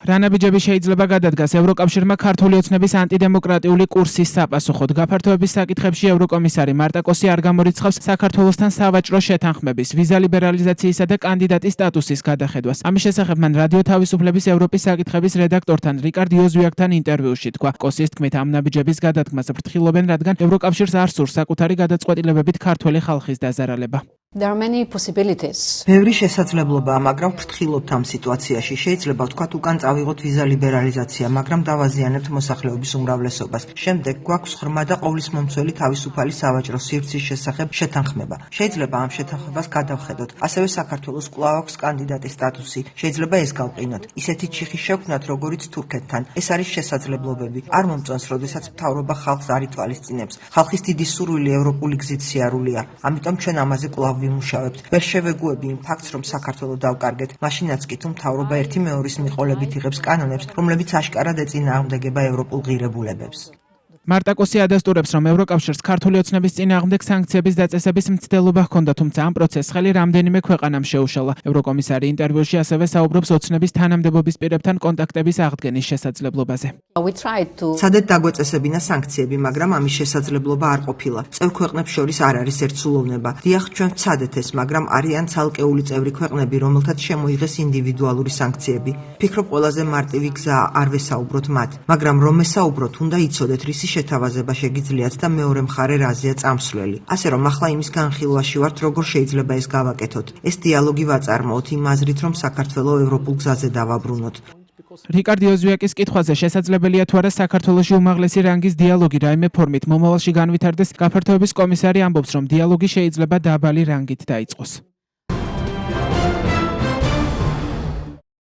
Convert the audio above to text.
რა ნაბიჯები შეიძლება გადადგას ევროკავშირმა ქართული ოცნების ანტიდემოკრატიული კურსის საპასუხოდ. გაფართოების საკითხებში ევროკომისარი მარტა კოსი არ გამორიცხავს საქართველოსთან სავაჭრო შეთანხმების, ვიზა ლიბერალიზაციისა და კანდიდატის სტატუსის გადახედვას. ამის შესახებ მან რადიო თავისუფლების ევროპის საკითხების რედაქტორთან რიკარდ იოზვიაკთან ინტერვიუში თქვა. კოსის თქმით, ამ ნაბიჯების გადადგმას ფრთხილობენ, რადგან ევროკავშირს არ სურს საკუთარი გადაწყვეტილებებით ქართველი ხალხის დაზარალება. There are many possibilities. ბევრი შესაძლებლობაა, მაგრამ ფრთხილობთ ამ სიტუაციაში. შეიძლება ვთქვათ, უკან წავიღოთ ვიზა ლიბერალიზაცია, მაგრამ დავაზიანებთ მოსახლეობის უმრავლესობას. შემდეგ გვაქვს ღრმა და ყოვლისმომცველი თავისუფალი სავაჭრო სივრცის შესახებ შეთანხმება. შეიძლება ამ შეთანხმებას გადავხედოთ. ასევე საქართველოს კვლავ აქვს კანდიდატის სტატუსი. შეიძლება ეს გავყინოთ. ისეთი ჩიხი შევქმნათ, როგორიც თურქეთთან. ეს არის შესაძლებლობები. არ მომწონს, როდესაც მთავრობა ხალხს არ ითვალისწინებს. ხალხის დიდი სურვილი ევროპული გზით სიარულია. ამიტომ ჩვენ ამაზე კვლავ ვიმუშავებთ. ვერ შევეგუები იმ ფაქტს, რომ საქართველო დავკარგეთ. მაშინაც კი თუ მთავრობა ერთი მეორის მიყოლებით იღებს კანონებს, რომლებიც აშკარად ეწინააღმდეგება ევროპულ ღირებულებებს. მარტა კოსი ადასტურებს, რომ ევროკავშირს ქართული ოცნების წინააღმდეგ სანქციების დაწესების მცდელობა ჰქონდა, თუმცა ამ პროცესს ხელი რამდენიმე ქვეყანამ შეუშალა. ევროკომისარი ინტერვიუში ასევე საუბრობს ოცნების თანამდებობის პირებთან კონტაქტების აღდგენის შესაძლებლობაზე. ცადეთ დაგვეწესებინა სანქციები, მაგრამ ამის შესაძლებლობა არ ყოფილა. წევრ ქვეყნებს შორის არ არის ერთსულოვნება. დიახ, ჩვენ ვცადეთ ეს, მაგრამ არიან ცალკეული წევრი ქვეყნები, რომელთაც შემოიღეს ინდივიდუალური სანქციები. ფიქრობ, ყველაზე მარტივი გზა არ ვესაუბროთ მათ, მაგრამ რომ ესაუბროთ, უნდა იცოდეთ, რისი შეთავაზება შეგიძლიათ და მეორე მხარე რაზეა წამსვლელი. ასე რომ ახლა იმის განხილვაში ვართ, როგორ შეიძლება ეს გავაკეთოთ. ეს დიალოგი ვაწარმოოთ იმ აზრით, რომ საქართველო ევროპულ გზაზე დავაბრუნოთ. რიკარდ იოზვიაკის კითხვაზე შესაძლებელია თუ არა საქართველოში უმაღლესი რანგის დიალოგი რაიმე ფორმით მომავალში განვითარდეს, გაფართოების კომისარი ამბობს, რომ დიალოგი შეიძლება დაბალი რანგით დაიწყოს.